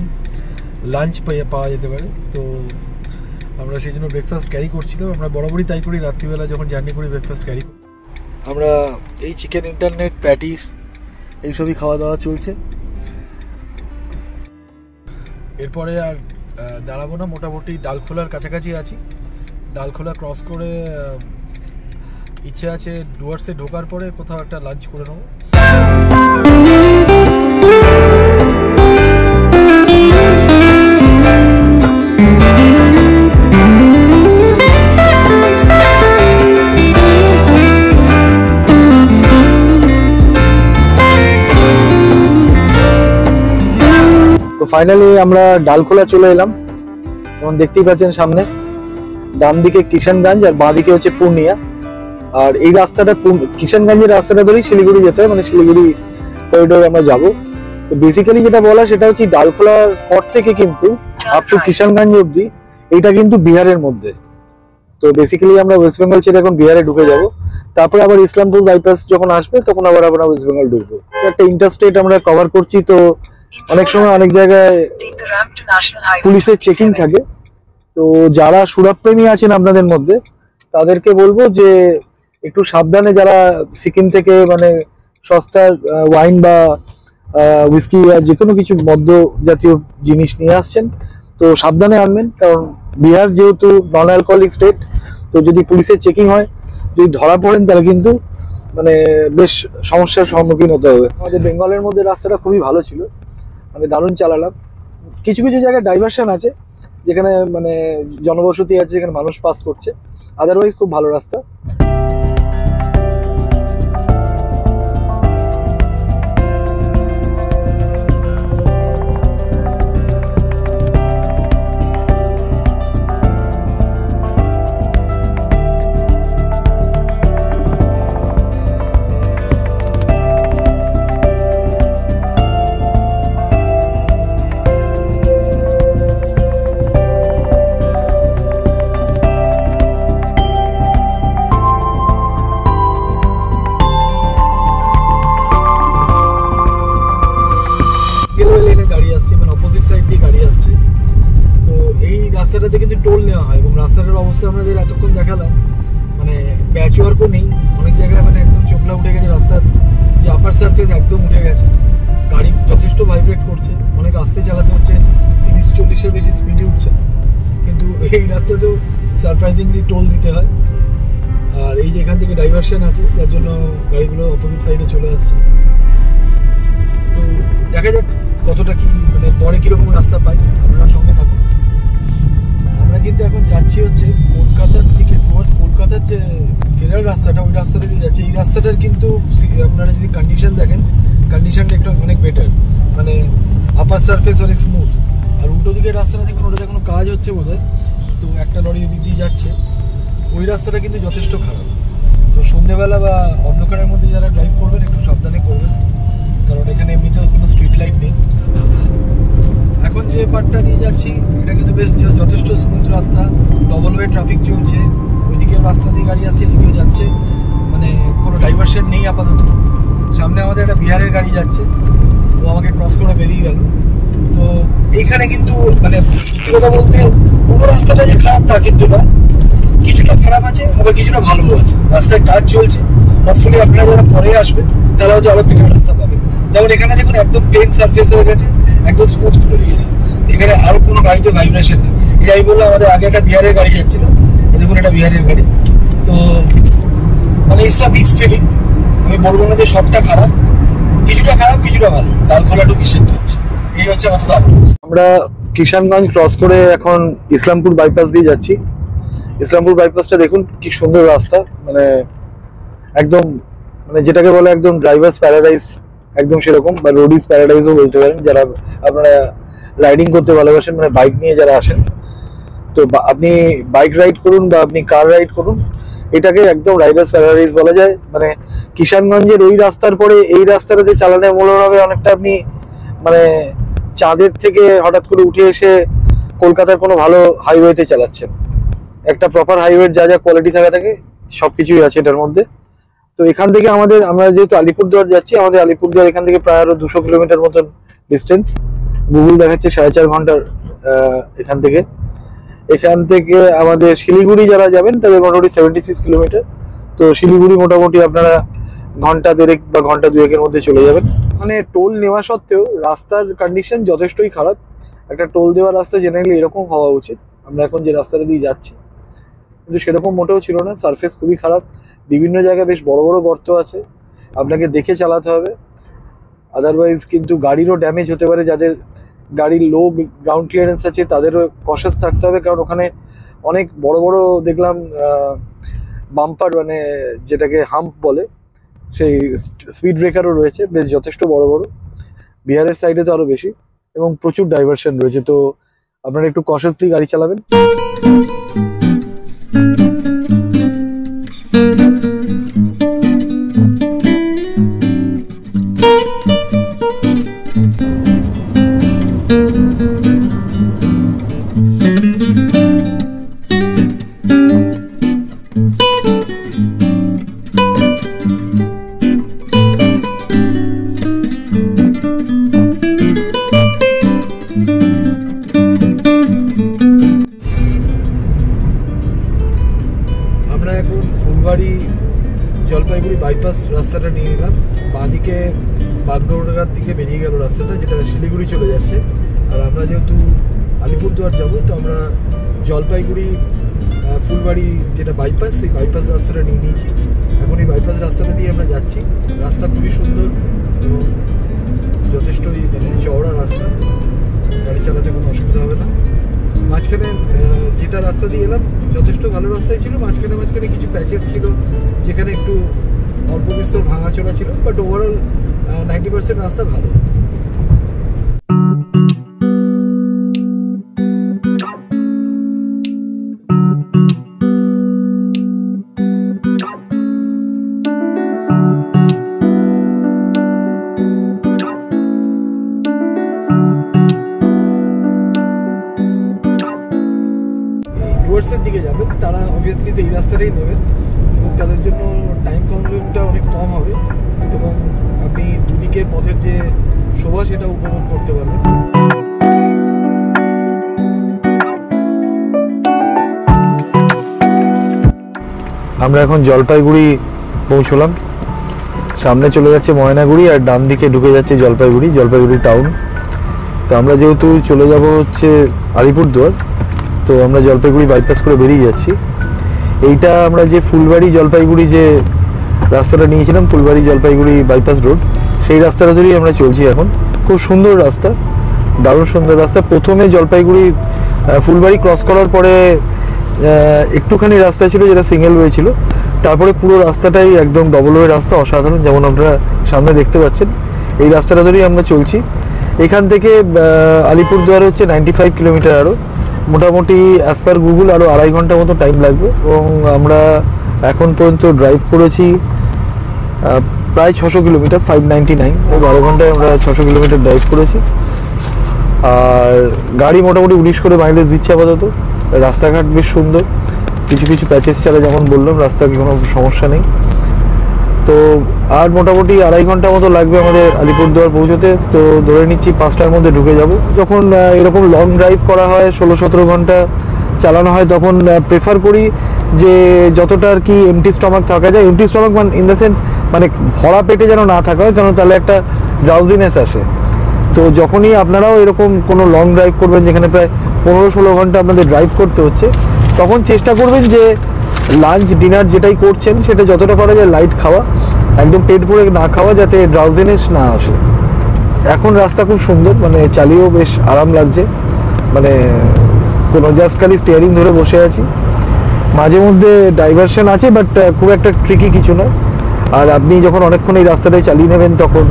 লাঞ্চ পাওয়া যেতে পারে। তো আমরা সেই জন্য ব্রেকফাস্ট ক্যারি করছিলাম। আমরা বরাবরই তাই করি, রাত্রিবেলা যখন জার্নি করি ব্রেকফাস্ট ক্যারি করি। আমরা এই চিকেন ইন্টারনেট, প্যাটিস, এইসবই খাওয়া দাওয়া চলছে। এরপরে আর দাঁড়াবো না, মোটামুটি ডালখোলার কাছাকাছি আছি। ডালখোলা ক্রস করে ইচ্ছে আছে ডুয়ার্সে ঢোকার পরে কোথাও একটা লাঞ্চ করে নেবো। ফাইনালি আমরা ডালখোলা চলে এলাম। যেমন দেখতেই পাচ্ছেন সামনে ডান দিকে কিষানগঞ্জ আর বাঁ দিকে হচ্ছে পূর্ণিয়া। আর এই রাস্তাটা কিষানগঞ্জের রাস্তাটা ধরেই শিলিগুড়ি যেতে হয়, মানে শিলিগুড়ি করিডোরে আমরা যাব। তো বেসিক্যালি যেটা বলা সেটা হচ্ছে ডালখোলার পর থেকে কিন্তু আপ টু কিষানগঞ্জ অব্দি এইটা কিন্তু বিহারের মধ্যে। তো বেসিক্যালি আমরা ওয়েস্ট বেঙ্গল ছেড়ে এখন বিহারে ঢুকে যাব। তারপরে আবার ইসলামপুর বাইপাস যখন আসবে তখন আবার আমরা ওয়েস্ট বেঙ্গল ঢুকবো। একটা ইন্টারস্টেট আমরা কভার করছি, তো অনেক সময় অনেক জায়গায় পুলিশের চেকিং থাকে। তো যারা সুরাপ্রেমী আছেন আপনাদের মধ্যে, তাদেরকে বলবো যে একটু সাবধানে, যারা সিকিম থেকে মানে সস্তার ওয়াইন বা হুইস্কি বা যে কোনো কিছু মদ্য জাতীয় জিনিস নিয়ে আসছেন, তো সাবধানে আনবেন। কারণ বিহার যেহেতু নন অ্যালকোহলিক স্টেট, তো যদি পুলিশের চেকিং হয়, যদি ধরা পড়েন, তাহলে কিন্তু মানে বেশ সমস্যার সম্মুখীন হতে হবে। আমাদের বেঙ্গলের মধ্যে রাস্তাটা খুবই ভালো ছিল, মানে দারুণ চালালাম। কিছু কিছু জায়গায় ডাইভারশন আছে, যেখানে মানে জনবসতি আছে, যেখানে মানুষ পাস করছে, আদারওয়াইজ খুব ভালো রাস্তা। রাস্তাটাতে কিন্তু টোল নেওয়া হয়, এবং রাস্তাটার অবস্থা আমরা যে এতক্ষণ দেখালাম, মানে প্যাচওয়ার্কও নেই অনেক জায়গায়, মানে একদম চোখলা উঠে গেছে, রাস্তার যে আপার সারফেস একদম উঠে গেছে, গাড়ি যথেষ্ট ভাইব্রেট করছে, অনেক আস্তে চালাতে হচ্ছে, 30-40-এর বেশি স্পিডে উঠছে। কিন্তু এই রাস্তাতেও সারপ্রাইজিংলি টোল দিতে হয়। আর এই যে এখান থেকে ডাইভারশন আছে, যার জন্য গাড়িগুলো অপোজিট সাইডে চলে আসছে। তো দেখা যাক কতটা কি মানে পরে কিরকম রাস্তা পাই, আপনারা সঙ্গে থাকুন। আমরা কিন্তু এখন যাচ্ছি হচ্ছে কলকাতার দিকে, টুয়ার্ডস কলকাতার যে ফেরার রাস্তাটা, ওই রাস্তাটা দিয়ে যাচ্ছে। এই রাস্তাটার কিন্তু আপনারা যদি কন্ডিশন দেখেন, কন্ডিশনটা একটু অনেক বেটার, মানে আপার সারফেস অনেক স্মুথ। আর উল্টো দিকের রাস্তাটা দেখুন, ওটাতে কোনো কাজ হচ্ছে বোধহয়, তো একটা লরি ওদিক দিয়ে যাচ্ছে। ওই রাস্তাটা কিন্তু যথেষ্ট খারাপ। তো সন্ধ্যেবেলা বা অন্ধকারের মধ্যে যারা ড্রাইভ করবেন একটু সাবধানে করবেন, কারণ এখানে এমনিতেও কোনো স্ট্রিট লাইট নেই। এখন যে পার্টটা দিয়ে যাচ্ছি এটা কিন্তু বেশ যথেষ্ট স্মুথ রাস্তা, ডবল ওয়ে ট্রাফিক চলছে, ওইদিকেও রাস্তা দিয়ে গাড়ি আসছে, এদিকেও যাচ্ছে, মানে কোনো ডাইভারশন নেই আপাতত। সামনে আমাদের একটা বিহারের গাড়ি যাচ্ছে, ও আমাকে ক্রস করে বেরিয়ে গেল। তো এইখানে কিন্তু মানে সত্যি কথা বলতে পুরো রাস্তাটা যে খারাপ তা কিন্তু না, কিছুটা খারাপ আছে আবার কিছুটা ভালো আছে। রাস্তায় কাজ চলছে, হোপফুলি আপনারা যারা পরে আসবেন তারা হয়তো আরো বেটার রাস্তা পাবে। যেমন এখানে দেখুন একদম প্লেন সারফেস হয়ে গেছে, একদম স্মুথ করে দিয়েছে, এখানে আরো কোনো গাড়িতে ভাইব্রেশন নেই। যাই বললো আমাদের আগে একটা বিহারের গাড়ি যাচ্ছিল, দেখুন একটা বিহারের গাড়ি। তো মানে ইটস বিচ ফিলিং। আমি বলবো না যে সবটা খারাপ, কিছুটা খারাপ কিছুটা ভালো, ডাল খোলা টু কিষানগঞ্জ, এই হচ্ছে কথা। আমরা কিষানগঞ্জ ক্রস করে এখন ইসলামপুর বাইপাস দিয়ে যাচ্ছি। ইসলামপুর বাইপাসটা দেখুন কি সুন্দর রাস্তা, মানে একদম মানে যেটাকে বলে একদম ড্রাইভার্স প্যারাডাইস, একদম সেরকম, বা রোডিজ প্যারাডাইসও বলতে পারেন। যারা আপনারা রাইডিং করতে ভালোবাসেন, মানে বাইক নিয়ে যারা আসেন, তো আপনি বাইক রাইড করুন বা আপনি কার রাইড করুন, এটাকে একদম রাইডার্স প্যারাডাইস বলা যায়। মানে কিষানগঞ্জের ওই রাস্তার পরে এই রাস্তাটাতে চালানোর মূল্য হবে অনেকটা আপনি মানে চাঁদের থেকে হঠাৎ করে উঠে এসে কলকাতার কোনো ভালো হাইওয়েতে চালাচ্ছেন। একটা প্রপার হাইওয়ের যা যা কোয়ালিটি থাকে সবকিছুই আছে এটার মধ্যে। তো এখান থেকে আমরা যেহেতু আলিপুরদুয়ার যাচ্ছি, আমাদের আলিপুরদুয়ার এখান থেকে প্রায় আরো 200 কিলোমিটার মতন ডিস্টেন্স। গুগল দেখাচ্ছে 4.5 ঘন্টার। এখান থেকে আমাদের শিলিগুড়ি যারা যাবেন তাদের মোটামুটি 76 কিলোমিটার। তো শিলিগুড়ি মোটামুটি আপনারা ঘন্টা দেড়েক বা ঘন্টা দুয়েকের মধ্যে চলে যাবেন। মানে টোল নেওয়া সত্ত্বেও রাস্তার কন্ডিশন যথেষ্টই খারাপ। একটা টোল দেওয়া রাস্তা জেনারেলি এরকম হওয়া উচিত। আমরা এখন যে রাস্তাটা দিয়ে যাচ্ছি কিন্তু সেরকম মোটেও ছিল না, সারফেস খুবই খারাপ, বিভিন্ন জায়গায় বেশ বড় বড় গর্ত আছে, আপনাকে দেখে চালাতে হবে। আদারওয়াইজ কিন্তু গাড়িরও ড্যামেজ হতে পারে, যাদের গাড়ির লো গ্রাউন্ড ক্লিয়ারেন্স আছে তাদেরও কশাস থাকতে হবে, কারণ ওখানে অনেক বড় বড় দেখলাম বাম্পার, মানে যেটাকে হাম্প বলে, সেই স্পিড ব্রেকারও রয়েছে বেশ যথেষ্ট বড় বড়। বিহারের সাইডে তো আরো বেশি, এবং প্রচুর ডাইভারশন রয়েছে। তো আপনারা একটু কশাসলি গাড়ি চালাবেন। জলপাইগুড়ি বাইপাস রাস্তাটা নিয়ে নিলাম, বাঁদিকে বাগডোগরার দিকে বেরিয়ে গেল রাস্তাটা, যেটা শিলিগুড়ি চলে যাচ্ছে। আর আমরা যেহেতু আলিপুরদুয়ার যাব, তো আমরা জলপাইগুড়ি ফুলবাড়ি যেটা বাইপাস, সেই বাইপাস রাস্তাটা নিয়ে নিয়েছি। এখন এই বাইপাস রাস্তাটা দিয়ে আমরা যাচ্ছি। রাস্তা খুবই সুন্দর এবং যথেষ্টই মানে চওড়া রাস্তা, গাড়ি চালাতে কোনো অসুবিধা হবে না। মাঝখানে যেটা রাস্তা দিয়ে এলাম যথেষ্ট ভালো রাস্তায় ছিল, মাঝখানে কিছু প্যাচেস ছিল যেখানে একটু অল্প বিস্তর ভাঙাচোরা ছিল, বাট ওভারঅল 90% রাস্তা ভালো। ডুয়ার্সের দিকে যাবেন তারা অবভিয়াসলি তো এই রাস্তাটাই নেবেন, এবং তাদের জন্য টাইম কনজিউমটা অনেক কম হবে, এবং আপনি দুদিকে পথের যে শোভা সেটা উপভোগ করতে পারবেন। আমরা এখন জলপাইগুড়ি পৌঁছলাম, সামনে চলে যাচ্ছে ময়নাগুড়ি আর ডান দিকে ঢুকে যাচ্ছে জলপাইগুড়ি টাউন। তো আমরা যেহেতু চলে যাব হচ্ছে আলিপুরদুয়ার, তো আমরা জলপাইগুড়ি বাইপাস করে বেরিয়ে যাচ্ছি। এইটা আমরা যে ফুলবাড়ি জলপাইগুড়ি যে রাস্তাটা নিয়েছিলাম, ফুলবাড়ি জলপাইগুড়ি বাইপাস রোড, সেই রাস্তাটা ধরেই আমরা চলছি এখন। খুব সুন্দর রাস্তা, দারুণ সুন্দর রাস্তা। প্রথমে জলপাইগুড়ি ফুলবাড়ি ক্রস করার পরে একটুখানি রাস্তা ছিল যেটা সিঙ্গেল ওয়ে ছিল, তারপরে পুরো রাস্তাটাই একদম ডবল ওয়ে রাস্তা, অসাধারণ। যেমন আপনারা সামনে দেখতে পাচ্ছেন, এই রাস্তাটা ধরেই আমরা চলছি। এখান থেকে আলিপুরদুয়ার হচ্ছে 95 কিলোমিটার, আরও মোটামুটি অ্যাজ পার গুগল আরও 2.5 ঘন্টা মতো টাইম লাগবে। এবং আমরা এখন পর্যন্ত ড্রাইভ করেছি প্রায় 600 কিলোমিটার, 599, 12 ঘন্টায় আমরা 600 কিলোমিটার ড্রাইভ করেছি। আর গাড়ি মোটামুটি 19 করে মাইলেজ দিচ্ছে আপাতত। রাস্তাঘাট বেশ সুন্দর, কিছু কিছু প্যাচেস ছাড়া, যেমন বললাম রাস্তায় কোনো সমস্যা নেই। তো আর মোটামুটি 2.5 ঘন্টা মতো লাগবে আমাদের আলিপুরদুয়ার পৌঁছতে। তো ধরে নিচ্ছি 5টার মধ্যে ঢুকে যাব। যখন এরকম লং ড্রাইভ করা হয়, 16-17 ঘন্টা চালানো হয়, তখন প্রেফার করি যে যতটা আর কি এমটি স্টমাক থাকা যায়। এমটি স্টমাক মানে ইন দ্য সেন্স মানে ভরা পেটে যেন না থাকা হয়, যেন তাহলে একটা ড্রাউজিনেস আসে। তো যখনই আপনারাও এরকম কোনো লং ড্রাইভ করবেন যেখানে প্রায় 15-16 ঘন্টা আপনাদের ড্রাইভ করতে হচ্ছে, তখন চেষ্টা করবেন যে লাঞ্চ ডিনার যেটাই করছেন সেটা যতটা পারা যায় লাইট খাওয়া, একদম পেট ভরে না খাওয়া, যাতে ড্রাউজিনেস না আসে। এখন রাস্তা খুব সুন্দর, মানে চালিয়েও বেশ আরাম লাগছে, মানে কোনো জাস্ট খালি স্টিয়ারিং ধরে বসে আছি। মাঝে মধ্যে ডাইভারশন আছে, বাট খুব একটা ট্রিকি কিছু নয়। আর আপনি যখন অনেকক্ষণ এই রাস্তাটাই চালিয়ে নেবেন, তখন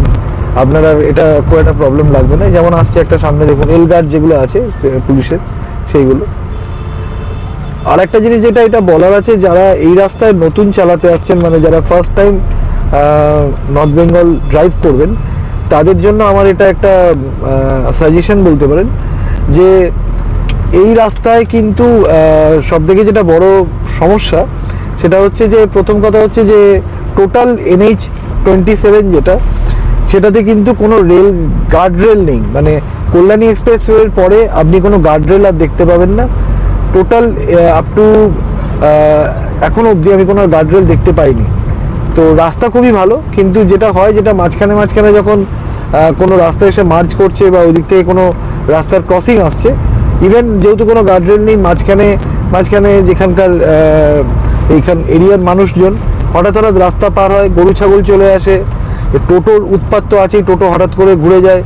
আপনার আর এটা খুব একটা প্রবলেম লাগবে না। যেমন আসছে একটা সামনে দেখুন এল গার্ড যেগুলো আছে পুলিশের, সেইগুলো। আর একটা জিনিস যেটা এটা বলার আছে, যারা এই রাস্তায় নতুন চালাতে আসছেন, মানে যারা first time north Bengal drive করবেন, তাদের জন্য আমার এটা একটা সাজেশন বলতে পারেন যে এই রাস্তায় কিন্তু সবথেকে যেটা বড় সমস্যা সেটা হচ্ছে যে, প্রথম কথা হচ্ছে যে টোটাল NH27 যেটা, সেটাতে কিন্তু কোনো রেল গার্ড রেল নেই। মানে কল্যাণী এক্সপ্রেসওয়ের পরে আপনি কোনো গার্ড রেল আর দেখতে পাবেন না। টোটাল আপ টু এখনো অবধি আমি কোনো গার্ড রেল দেখতে পাইনি। তো রাস্তা খুবই ভালো, কিন্তু যেটা হয়, যেটা মাঝখানে যখন কোনো রাস্তা এসে মার্চ করছে বা ওই দিক থেকে কোনো রাস্তার ক্রসিং আসছে, ইভেন যেহেতু কোনো গার্ড রেল নেই, মাঝখানে যেখানকার এইখান এরিয়ার মানুষজন হঠাৎ রাস্তা পার হয়, গরু ছাগল চলে আসে, টোটোর উৎপাত তো আছেই, টোটো হঠাৎ করে ঘুরে যায়।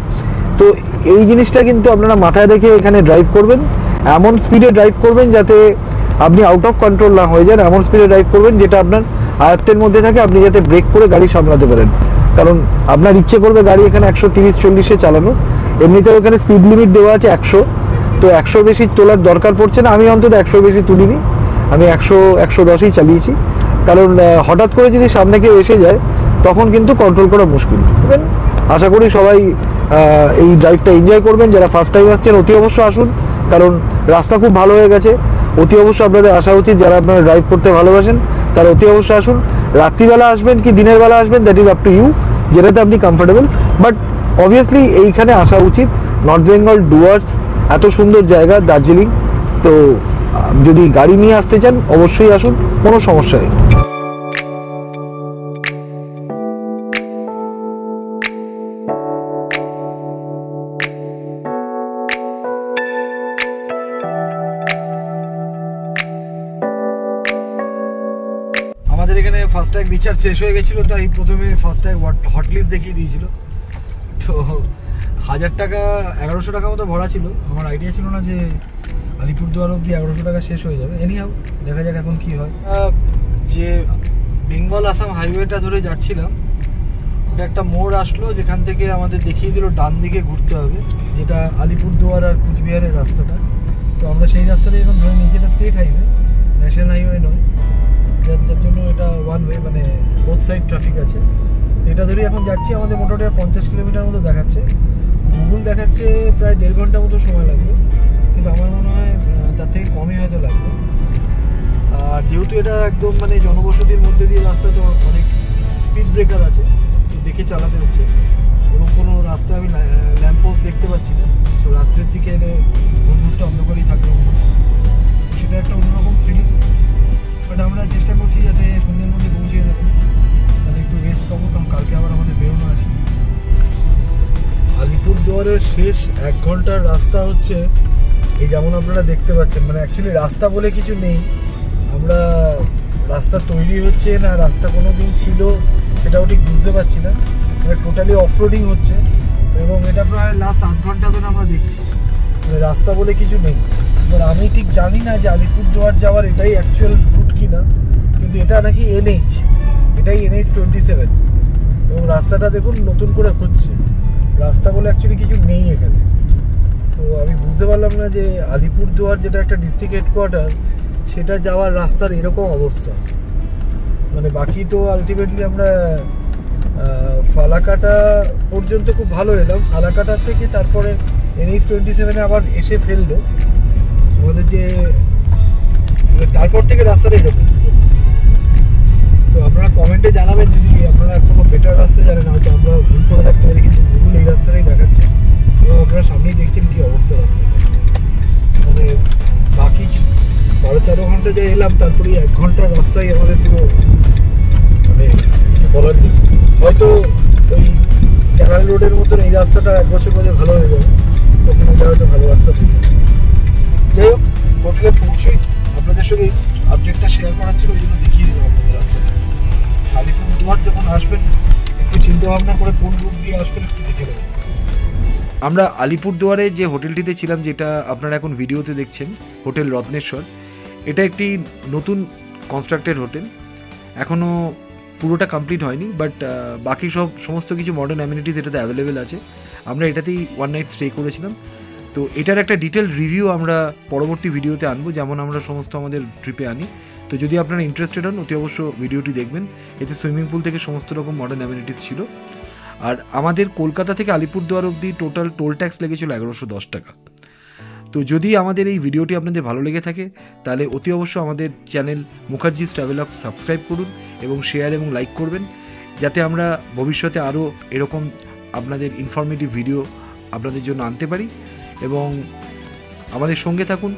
তো এই জিনিসটা কিন্তু আপনারা মাথায় রেখে এখানে ড্রাইভ করবেন। এমন স্পিডে ড্রাইভ করবেন যাতে আপনি আউট অফ কন্ট্রোল না হয়ে যান। এমন স্পিডে ড্রাইভ করবেন যেটা আপনার আয়ত্তের মধ্যে থাকে, আপনি যাতে ব্রেক করে গাড়ি সামলাতে পারেন। কারণ আপনার ইচ্ছে করবে গাড়ি এখানে 130-40-এ চালানো, এমনিতেও এখানে স্পিড লিমিট দেওয়া আছে 100, তো 100 বেশি তোলার দরকার পড়ছে না। আমি অন্তত 100 বেশি তুলিনি, আমি 100-110ই চালিয়েছি। কারণ হঠাৎ করে যদি সামনে কেউ এসে যায়, তখন কিন্তু কন্ট্রোল করা মুশকিল। আশা করি সবাই এই ড্রাইভটা এনজয় করবেন। যারা ফার্স্ট টাইম আসছেন, অতি অবশ্য আসুন, কারণ রাস্তা খুব ভালো হয়ে গেছে। অতি অবশ্য আপনাদের আসা উচিত, যারা আপনারা ড্রাইভ করতে ভালোবাসেন তারা অতি অবশ্যই আসুন। রাত্রিবেলা আসবেন কি দিনের বেলা আসবেন, that is up to you, যেটাতে আপনি কমফোর্টেবল। বাট অবভিয়াসলি এইখানে আসা উচিত। নর্থ বেঙ্গল ডুয়ার্স এত সুন্দর জায়গা, দার্জিলিং। তো যদি গাড়ি নিয়ে আসতে চান অবশ্যই আসুন, কোনো সমস্যা নেই। আমাদের এখানে ফাস্ট্যাগ রিচার্জ শেষ হয়ে গেছিলো, তাই প্রথমে ফাস্ট্যাগ হটলিস্ট দেখিয়ে দিয়েছিল। তো 1000 টাকা 1100 টাকা মতো ভরা ছিল। আমার আইডিয়া ছিল না যে আলিপুরদুয়ার অবধি 1100 টাকা শেষ হয়ে যাবে। এনিহাও দেখা যাক এখন কি হয়। যে বেঙ্গল আসাম হাইওয়েটা ধরে যাচ্ছিলাম, ওটা একটা মোড় আসলো, যেখান থেকে আমাদের দেখিয়ে দিল ডান দিকে ঘুরতে হবে, যেটা আলিপুরদুয়ার আর কুচবিহারের রাস্তাটা। তো আমরা সেই রাস্তাটাই এখন ধরে নিয়েছি। এটা স্টেট হাইওয়ে, ন্যাশনাল হাইওয়ে নয়, যার জন্য এটা ওয়ান ওয়ে, মানে বোথ সাইড ট্রাফিক আছে। তো এটা ধরেই এখন যাচ্ছি। আমাদের মোটামুটি 50 কিলোমিটার মতো দেখাচ্ছে, গুগল দেখাচ্ছে প্রায় 1.5 ঘন্টা মতো সময় লাগবে, কিন্তু আমার মনে হয় তার থেকে কমই হয়তো লাগবে। আর যেহেতু এটা একদম মানে জনবসতির মধ্যে দিয়ে রাস্তা, তো অনেক স্পিড ব্রেকার আছে, তো দেখে চালাতে হচ্ছে। এবং কোনো রাস্তায় আমি ল্যাম্পপোস্ট দেখতে পাচ্ছি না। তো রাত্রের দিকে এলে ঘুরঘুরটা অন্ধকারই থাকবে, সেটা একটা অন্যরকম ফিলিং। বাট আমরা চেষ্টা করছি যাতে সন্ধ্যের মধ্যে পৌঁছে দেবো, তাহলে একটু রেস্ট পাবো, কারণ কালকে আবার আমাদের বেরোনো আছে। আলিপুরদুয়ারের শেষ 1 ঘন্টার রাস্তা হচ্ছে এই, যেমন আপনারা দেখতে পাচ্ছেন। মানে অ্যাকচুয়ালি রাস্তা বলে কিছু নেই, আমরা রাস্তা তৈরি হচ্ছে না রাস্তা কোনো দিন ছিল সেটাও ঠিক বুঝতে পারছি না। মানে টোটালি অফরোডিং হচ্ছে এবং এটা প্রায় লাস্ট 8 ঘন্টা ধরে আমরা দেখছি, মানে রাস্তা বলে কিছু নেই। এবার আমি ঠিক জানি না যে আলিপুরদুয়ার যাওয়ার এটাই অ্যাকচুয়াল রুট কিনা, কিন্তু এটা নাকি NH, এটাই NH 27 এবং রাস্তাটা দেখুন নতুন করে হচ্ছে, রাস্তা বলে অ্যাকচুয়ালি কিছু নেই এখানে। তো আমি বুঝতে পারলাম না যে আলিপুরদুয়ার যেটা একটা ডিস্ট্রিক্ট হেডকোয়ার্টার সেটা যাওয়ার রাস্তার এরকম অবস্থা। মানে বাকি তো আলটিমেটলি আমরা ফালাকাটা পর্যন্ত খুব ভালো এলাম, ফালাকাটার থেকে তারপরে NH 27 আবার এসে ফেললো আমাদের যে, তারপর থেকে রাস্তাটা এরকম। তো আপনারা কমেন্টে জানাবেন যদি আপনারা কোনো বেটার রাস্তা জানেন, হয়তো আমরা ভুল করে থাকতে পারি, কিন্তু ভুল এই রাস্তাটাই দেখাচ্ছে এবং আপনারা সামনেই দেখছেন কি অবস্থা রাস্তা। মানে বাকি 12-13 ঘন্টা যে এলাম তারপরে 1 ঘন্টার রাস্তায় আমাদের পুরো মানে বলার নেই। হয়তো ওই ক্যানাল রোডের মতন এই রাস্তাটা 1 বছর পরে ভালো হয়ে যাবে, তখন এটা হয়তো ভালো রাস্তা থাকে। যাই হোক, হোটেলে পৌঁছেই আপনাদের সঙ্গে আপডেটটা শেয়ার করার ছিল, ওই জন্য দেখিয়ে দিলাম আপনাদের রাস্তাটা। আলিপুরদুয়ার যখন আসবেন একটু চিন্তা ভাবনা করে কোন রুট দিয়ে আসবেন একটু দেখে নেবেন। আমরা আলিপুরদুয়ারে যে হোটেলটিতে ছিলাম, যেটা আপনারা এখন ভিডিওতে দেখছেন, হোটেল রত্নেশ্বর, এটা একটি নতুন কনস্ট্রাক্টেড হোটেল, এখনও পুরোটা কমপ্লিট হয়নি, বাট বাকি সমস্ত কিছু মডার্ন অ্যামিনিটিস এটাতে অ্যাভেলেবেল আছে। আমরা এটাতেই 1 নাইট স্টে করেছিলাম। তো এটার একটা ডিটেল রিভিউ আমরা পরবর্তী ভিডিওতে আনবো, যেমন আমরা সমস্ত আমাদের ট্রিপে আনি। তো যদি আপনারা ইন্টারেস্টেড হন অতি অবশ্য ভিডিওটি দেখবেন। এতে সুইমিং পুল থেকে সমস্ত রকম মডার্ন অ্যামিনিটিস ছিল। আর আমাদের কলকাতা থেকে আলিপুরদুয়ার অবধি টোটাল টোল ট্যাক্স লেগেছিল 1110 টাকা। তো যদি আমাদের এই ভিডিওটি আপনাদের ভালো লেগে থাকে তাহলে অতি অবশ্য আমাদের চ্যানেল মুখার্জিস ট্রাভেলগস সাবস্ক্রাইব করুন এবং শেয়ার এবং লাইক করবেন, যাতে আমরা ভবিষ্যতে আরও এরকম আপনাদের ইনফরমেটিভ ভিডিও আপনাদের জন্য আনতে পারি। এবং আমাদের সঙ্গে থাকুন।